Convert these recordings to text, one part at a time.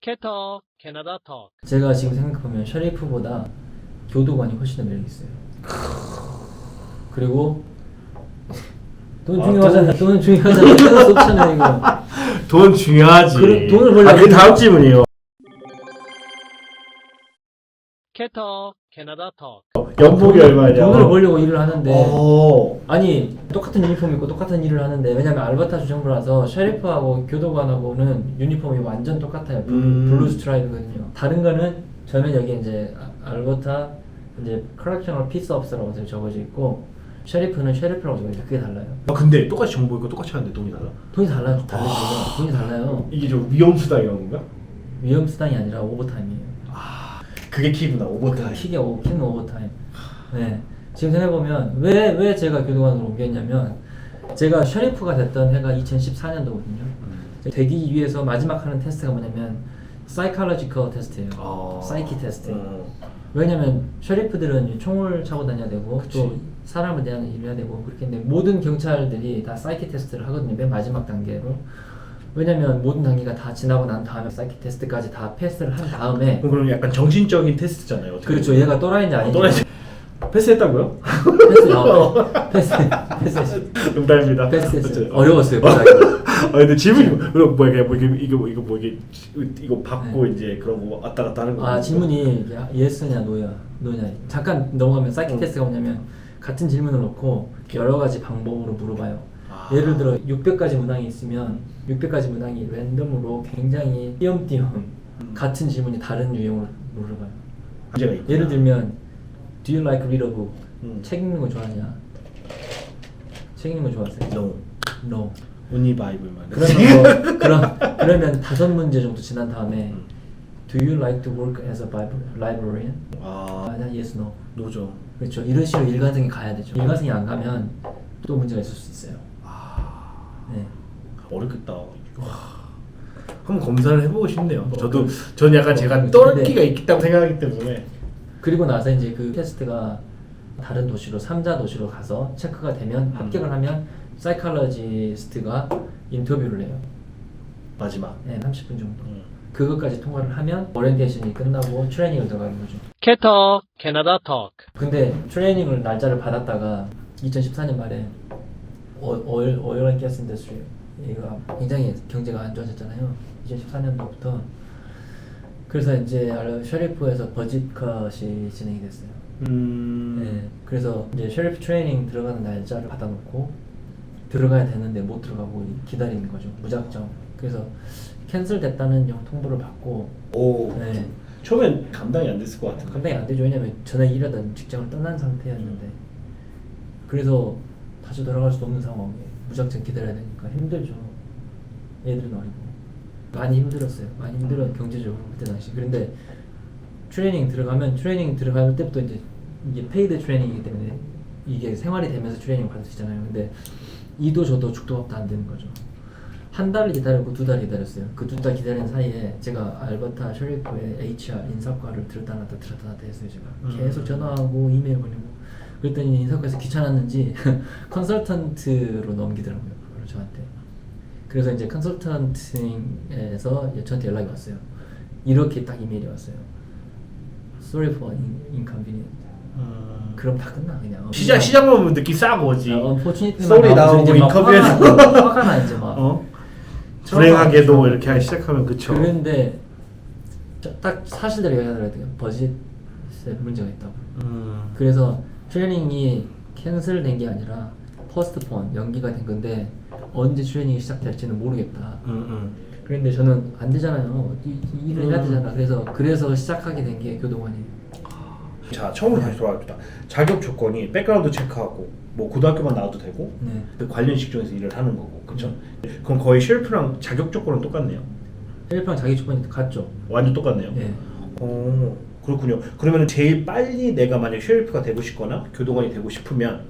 캐터 캐나다 톡. 제가 지금 생각해보면 셔리프보다 교도관이 훨씬 더 매력 있어요. 그리고 돈 중요하잖아. 돈 중요하잖아. 끊을 수 없잖아요 이거. 돈 중요하지. 돈을 벌려면 그 다음 질문이에요. 캐터 캐나다 톡. 연봉이 얼마냐? 돈을 벌려고 일을 하는데 오. 아니 똑같은 유니폼 입고 똑같은 일을 하는데 왜냐면 알버타 주정부라서 셔리프하고 교도관하고는 유니폼이 완전 똑같아요. 블루 스트라이프거든요. 다른 거는 저는 여기 이제 알버타 이제 커렉셔널 피스 업서라고 적어져 있고 셔리프는 셔리프라고 적어져 있고 그게 달라요. 아 근데 똑같이 정보 있고 똑같이 하는데 돈이 달라? 돈이 달라요. 돈이 달라요. 이게 좀 위험 수당 이런 건가? 위험 수당이 아니라 오버타임이에요. 그게 키구나 오버타임. 키는 오버타임. 네. 지금 생각해보면 왜 제가 교도관으로 옮겼냐면 제가 셔리프가 됐던 해가 2014년도거든요. 되기 위해서 마지막 하는 테스트가 뭐냐면 사이콜로지컬 테스트예요. 사이키 테스트. 왜냐면 셔리프들은 총을 차고 다녀야 되고 그치. 또 사람을 대하는 일을 해야 되고 그렇게 했는데 모든 경찰들이 다 사이키 테스트를 하거든요. 맨 마지막 단계로. 왜냐면 모든 단계가 다 지나고 난 다음에 사이키 테스트까지 다 패스를 한 다음에 그럼 약간 정신적인 테스트잖아요. 어떻게 그렇죠. 얘가 또라이인지 아닌지 또라이 패스했다고요? 패스. 농담입니다. 패스. 어려웠어요. 보자기. 아 근데 질문이 이거 받고 이제 그런 거 왔다 갔다 하는 거. 아 질문이 예스냐 노냐. 잠깐 넘어가면 사이키 테스트가 뭐냐면 같은 질문을 놓고 여러 가지 방법으로 물어봐요. 예를 들어 600가지 문항이 있으면 600가지 문항이 랜덤으로 굉장히 띄엄띄엄 같은 질문이 다른 유형으로 물어봐요. 문제가 있구나. 예를 들면 Do you like read a book? 책 읽는 거 좋아하냐? 책 읽는 거 좋아하세요? No. 오니 바이블만. 그러면 5문제 정도 지난 다음에 Do you like to work as a librarian? Yes, no. 노죠. 그렇죠. 이런 식으로 일관성이 가야 되죠. 일관성이 안 가면 또 문제가 있을 수 있어요. 네. 어렵겠다. 한번 검사를 해보고 싶네요. 저는 약간 제가 떨기가 있다고 생각하기 때문에. 그리고 나서 이제 그 테스트가 다른 도시로 3자 도시로 가서 체크가 되면 합격을 하면 사이콜로지스트가 인터뷰를 해요. 마지막. 네, 30분 정도. 그것까지 통과를 하면 오리엔테이션이 끝나고 트레이닝을 들어가는 거죠. 캐터 캐나다 톡. 근데 트레이닝을 날짜를 받았다가 2014년 말에 오일 앤 가스 인더스트리 얘가 굉장히 경제가 안 좋아졌잖아요. 2014년도부터. 그래서 이제 셔리프에서 버짓컷이 진행이 됐어요. 네, 그래서 이제 셔리프 트레이닝 들어가는 날짜를 받아놓고 들어가야 되는데 못 들어가고 기다리는 거죠. 무작정. 그래서 캔슬 됐다는 통보를 받고. 네. 처음엔 감당이 안 됐을 것 같아요. 감당이 안 되죠. 왜냐면 전에 일하던 직장을 떠난 상태였는데. 그래서 다시 돌아갈 수도 없는 상황에 무작정 기다려야 되니까 힘들죠. 애들은 어리고. 많이 힘들었어요. 많이 힘들어 경제적으로 그때 당시. 그런데 트레이닝 들어갈 때부터 이제 이게 페이드 트레이닝이기 때문에 이게 생활이 되면서 트레이닝 받으시잖아요. 근데 이도 저도 죽도 밥도 안 되는 거죠. 한 달을 기다렸고 2달 기다렸어요. 그 2달 기다리는 사이에 제가 알버타 셔리프의 HR 인사과를 들었다 놨다 했어요. 제가 계속 전화하고 이메일 보내고 그랬더니 인사과에서 귀찮았는지 컨설턴트로 넘기더라고요. 그걸 저한테. 그래서 이제 컨설턴팅에서 저한테 연락이 왔어요. 이렇게 딱 이메일이 왔어요. Sorry for inconvenience. 그럼 다 끝나 그냥. 시작만 보면 느낌 싸고 오지. Unfortunately만 Sorry 나오고 인convenience. 화가 나 이제 막. 불행하게도 이렇게 시작하면 그쵸. 그런데 딱 사실대로 얘기하더라고요. 버짓에 문제가 있다고. 그래서 트레이닝이 캔슬된 게 아니라 포스트폰 연기가 된 건데 언제 트레이닝이 시작될지는 모르겠다. 그런데 저는 안 되잖아요. 일을 해야 되잖아. 그래서 시작하게 된 게 교도관이에요. 자 처음으로 다시 돌아갑시다. 자격 조건이 백그라운드 체크하고 뭐 고등학교만 나와도 되고 그 관련 직종에서 일을 하는 거고 그쵸? 그럼 거의 쉘프랑 자격 조건은 똑같네요. 쉘프랑 자기 조건이 같죠. 완전 똑같네요. 네. 그렇군요. 그러면 제일 빨리 내가 만약 쉘프가 되고 싶거나 교도관이 되고 싶으면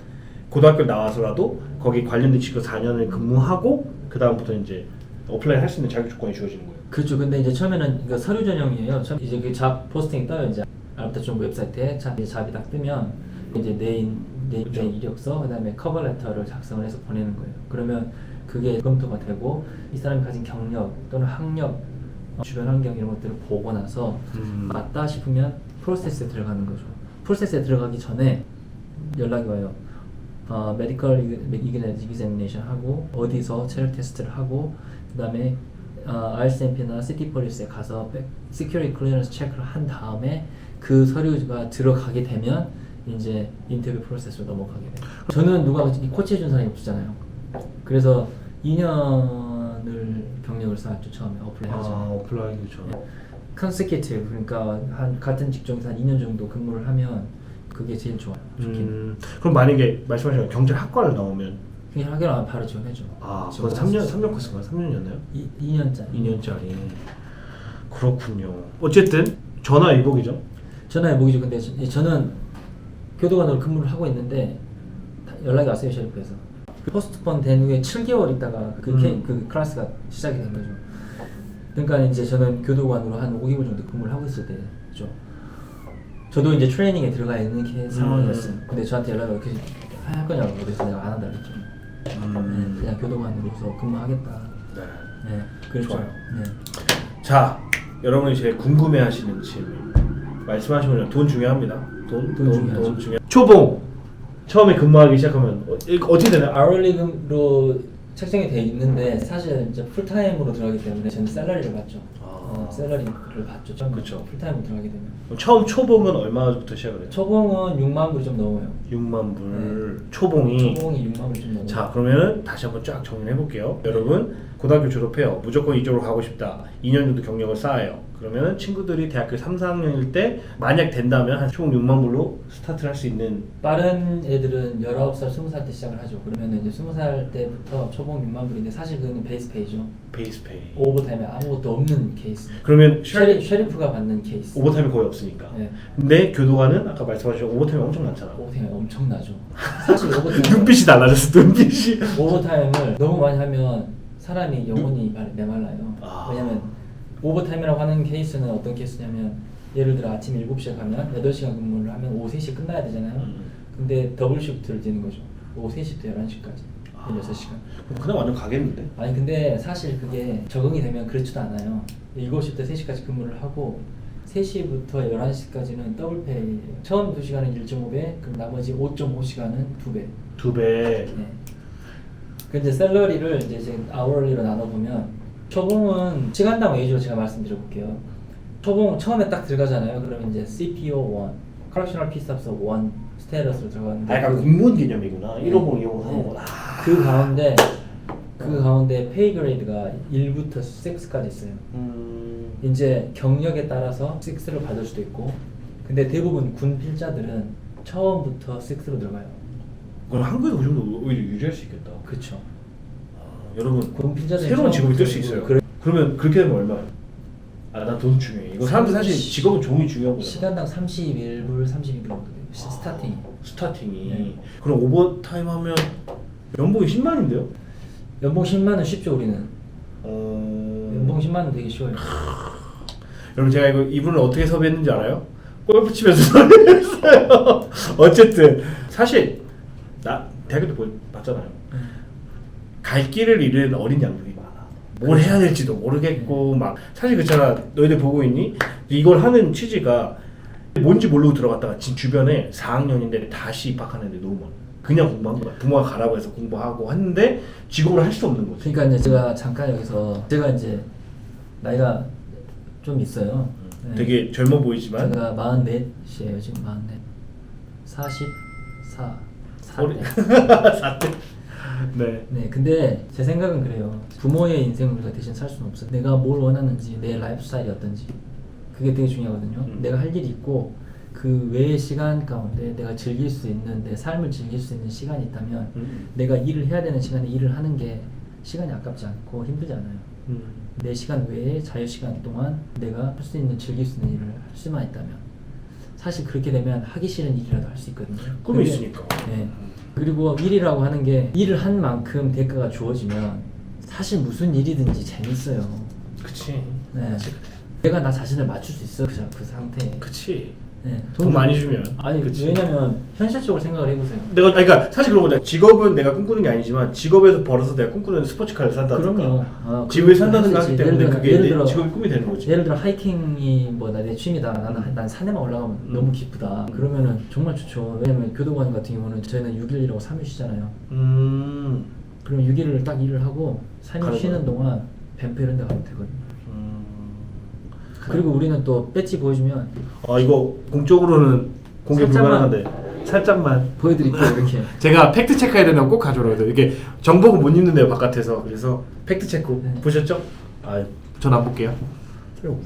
고등학교 나와서라도 거기 관련된 직업 4년을 근무하고 그 다음부터 이제 어플라이 할 수 있는 자격 조건이 주어지는 거예요. 그렇죠. 근데 이제 처음에는 이거 서류 전형이에요. 이제 그 잡 포스팅이 떠요. 이제 알버타 정부 웹사이트에 잡이 딱 뜨면 이제 내 이력서 그다음에 커버 레터를 작성을 해서 보내는 거예요. 그러면 그게 검토가 되고 이 사람이 가진 경력 또는 학력 주변 환경 이런 것들을 보고 나서 맞다 싶으면 프로세스에 들어가는 거죠. 프로세스에 들어가기 전에 연락이 와요. 메디컬 이그제미네이션 하고 어디서 체력 테스트를 하고 그다음에 RCMP나 시티폴리스에 가서 시큐리티 클리어런스 체크를 한 다음에 그 서류가 들어가게 되면 이제 인터뷰 프로세스로 넘어가게 돼요. 저는 누가 코치해 준 사람이 없었잖아요. 그래서 2년을 경력을 쌓았죠. 처음에 어플라이 하죠. 오프라인이죠. 컨세큐티브 그러니까 한 같은 직종에서 한 2년 정도 근무를 하면 그게 제일 좋아요. 좋긴. 그럼 만약에 말씀하신 거 경찰학과를 나오면 그냥 학교를 바로 지원해줘. 그건 3년 코스인가요? 3년이었나요? 2년짜리. 2년짜리. 그렇군요. 어쨌든 전화위복이죠. 전화해보기죠. 근데 저는 교도관으로 근무를 하고 있는데 연락이 왔어요. 셰리프에서. 포스트폰 된 후에 7개월 있다가 그 클래스가 시작이 된 거죠. 그러니까 이제 저는 교도관으로 한 5개월 정도 근무를 하고 있을 때죠. 저도 이제 트레이닝에 들어가 있는 상황이었어요. 근데 저한테 연락이 이렇게 할 거냐고 그래서 내가 안 한다 그랬죠. 그냥 교도관으로서 근무하겠다. 네, 그렇죠. 좋아요. 네. 자, 여러분이 제일 궁금해하시는 질문 말씀하시면 돈 중요합니다. 돈 중요. 초봉 처음에 근무하기 시작하면 어떻게 되나요? 아울리로 책정이 돼 있는데 사실 이제 풀타임으로 들어가기 때문에 저는 샐러리를 받죠. 샐러리를 받죠. 처음 그쵸. 풀타임으로 들어가게 되면. 그럼 처음 초봉은 얼마부터 시작을 해요? 초봉은 6만 불 좀 넘어요. 6만 불. 초봉이. 초봉이 6만 불 좀 넘어요. 자, 그러면 다시 한번 쫙 정리해 볼게요. 여러분, 고등학교 졸업해요. 무조건 이쪽으로 가고 싶다. 2년 정도 경력을 쌓아요. 그러면 친구들이 대학교 3, 4학년일 때 만약 된다면 한 총 6만 불로 스타트를 할 수 있는. 빠른 애들은 19살, 20살 때 시작을 하죠. 그러면 이제 20살 때부터 초봉 6만 불인데 사실 그거는 베이스 페이죠. 베이스 페이. 오버타임에 아무것도 없는 케이스. 그러면 셰리프가 받는 케이스. 오버타임이 거의 없으니까. 네. 근데 교도관은 아까 말씀하신 오버타임이 엄청 많잖아. 오버타임이 엄청나죠. 사실 오버타임 눈빛이 달라졌어. 눈빛이. 오버타임을 너무 많이 하면 사람이 영혼이 메말라요. 왜냐면 오버타임이라고 하는 케이스는 어떤 케이스냐면 예를 들어 아침 7시에 가면 8시간 근무를 하면 오후 3시에 끝나야 되잖아요. 근데 더블 시프트를 뛰는 거죠. 오후 3시부터 11시까지 16시간. 그냥 완전 가겠는데? 아니 근데 사실 그게 적응이 되면 그렇지도 않아요. 7시부터 3시까지 근무를 하고 3시부터 11시까지는 더블 페이예요. 처음 2시간은 1.5배, 그럼 나머지 5.5시간은 2배. 2배. 네. 근데 샐러리를 이제 아워리로 나눠보면 초봉은 시간당 웨이지로 제가 말씀드려볼게요. 초봉 처음에 딱 들어가잖아요. 그러면 이제 CPO 1, Correctional Peace Officer 1 스테러스로 들어가는데 약간 공무원 개념이구나. 1호봉, 2호봉, 3호봉. 그 가운데 페이 그레이드가 1부터 6까지 있어요. 이제 경력에 따라서 6를 받을 수도 있고, 근데 대부분 군 필자들은 처음부터 6로 들어가요. 그럼 한국에도 그 정도 오히려 유지할 수 있겠다. 그렇죠. 여러분, 군 필자들이 새로운 직업이 뜰 수 처음부터 있어요. 그래. 그러면 그렇게 되면 얼마예요? 난 돈 중요해. 이거 사람들 사실 직업은 종이 중요하고. 시간당 31불, 32불 정도 돼요. 스타팅이. 스타팅이. 네. 그럼 오버타임 하면 연봉이 10만인데요? 연봉 10만원 쉽죠 우리는. 연봉 10만원 되게 쉬워요. 여러분 제가 이분을 어떻게 섭외했는지 알아요? 골프 치면서 섭외했어요. 어쨌든 사실 나 대학교 때 봤잖아요. 갈 길을 잃은 어린 양들이 많아. 뭘 해야 될지도 모르겠고 막 사실 그렇잖아. 너희들 보고 있니? 이걸 하는 취지가 뭔지 모르고 들어갔다가 지금 주변에 4학년인데 다시 입학하는 애들 너무 많아. 그냥 공부한 거야. 부모가 가라고 해서 공부하고 했는데 직업을 할 수 없는 거지. 그러니까 이제 제가 잠깐 여기서 제가 이제 나이가 좀 있어요. 네. 되게 젊어 보이지만 제가 44이에요 지금 44. 4대. 4대. 네. 네, 근데 제 생각은 그래요. 부모의 인생을 우리가 대신 살 수는 없어요. 내가 뭘 원하는지, 내 라이프 스타일이 어떤지 그게 되게 중요하거든요. 내가 할 일이 있고 그 외의 시간 가운데 내가 즐길 수 있는 내 삶을 즐길 수 있는 시간이 있다면 내가 일을 해야 되는 시간에 일을 하는 게 시간이 아깝지 않고 힘들지 않아요. 내 시간 외에 자유시간 동안 내가 할 수 있는 즐길 수 있는 일을 할 수만 있다면 사실 그렇게 되면 하기 싫은 일이라도 할 수 있거든요. 꿈이 있으니까. 네. 그리고 일이라고 하는 게 일을 한 만큼 대가가 주어지면 사실 무슨 일이든지 재밌어요. 그치. 네. 내가 나 자신을 맞출 수 있어 그 상태에. 그치. 네, 돈 많이 주면. 아니 그치. 왜냐면 현실적으로 생각을 해보세요. 내가 그러니까 사실 그런 거잖아. 직업은 내가 꿈꾸는 게 아니지만 직업에서 벌어서 내가 꿈꾸는 스포츠카를 산다든가 그럼요. 집을 산다든가 하기 그렇지. 때문에 예를 들어- 그게 예를 내 들어- 직업의 꿈이 되는 거지. 예를 들어 하이킹이 뭐 내 취미다. 난 산에만 올라가면 너무 기쁘다. 그러면은 정말 좋죠. 왜냐면 교도관 같은 경우는 저희는 6일이라고 3일 쉬잖아요. 그러면 6일을 딱 일을 하고 3일 가는 쉬는 거야. 동안 뱀프 이런 데 가면 되거든요. 그리고 우리는 또 배지 보여주면 아 이거 공적으로는 공개 살짝만. 불가능한데 살짝만 보여드릴게요. 이렇게. 제가 팩트 체크해야 되면 꼭 가져오거든요. 이게 정보가 못 입는데요 바깥에서. 그래서 팩트 체크 네. 보셨죠? 전 안 볼게요.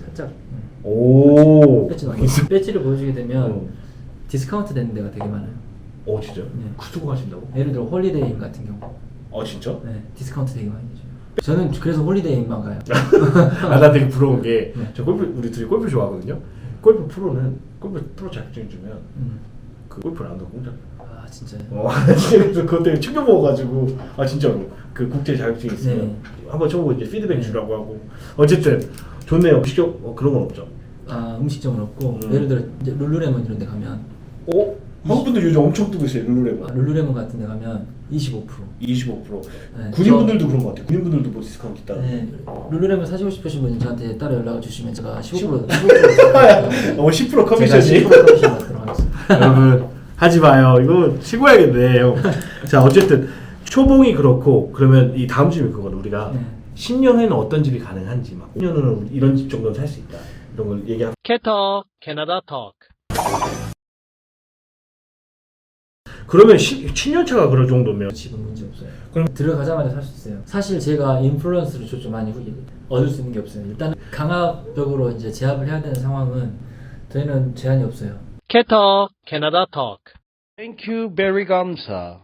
살짝. 오. 배지 나와요. 배지를 보여주게 되면 어. 디스카운트 되는 데가 되게 많아요. 진짜요? 네. 구두고 가신다고? 예를 들어 홀리데이인 같은 경우. 진짜? 네, 디스카운트 되게 많이 되죠. 저는 그래서 홀리데이만 가요. 나 되게 부러운 게 네. 저 골프 우리 둘이 골프 좋아하거든요. 골프 프로 자격증 주면 그 골프를 안 가고 공짜. 아 진짜요? 그래서 그것 때문에 충격 먹어가지고 진짜로 그 국제 자격증이 있으면 네. 한번 쳐보고 이제 피드백 네. 주라고 하고 어쨌든 좋네요. 음식점 그런 건 없죠. 아 음식점은 없고 예를 들어 이제 룰루레몬 이런 데 가면 한국 분들 요즘 엄청 뜨고 있어요 룰루레몬. 룰루레몬 같은 데 가면 25%. 25%. 네, 군인분들도 그런 것 같아요. 군인분들도 뭐 디스카운트 있다. 네, 룰루레몬 사시고 싶으신 분은 저한테 따로 연락을 주시면 제가 15% 10% 커미션이. 제가 10% 커미션 받도록 하겠습니다. 여러분 하지 마요. 이거 치고야겠네. 형. 자 어쨌든 초봉이 그렇고 그러면 이 다음 질문 그거는 우리가 네. 10년에는 어떤 집이 가능한지 막 5년은 이런 집 정도는 살 수 있다. 이런 걸 얘기하고 캐터 캐나다 톡. 그러면 7년 차가 그럴 정도면 집은 문제 없어요. 그럼- 들어가자마자 살 수 있어요. 사실 제가 인플루언스를 좀 많이 얻을 수 있는 게 없어요. 일단 강압적으로 이제 제압을 해야 되는 상황은 저희는 제한이 없어요. 캐터 캐나다 톡. Thank you, very 감사.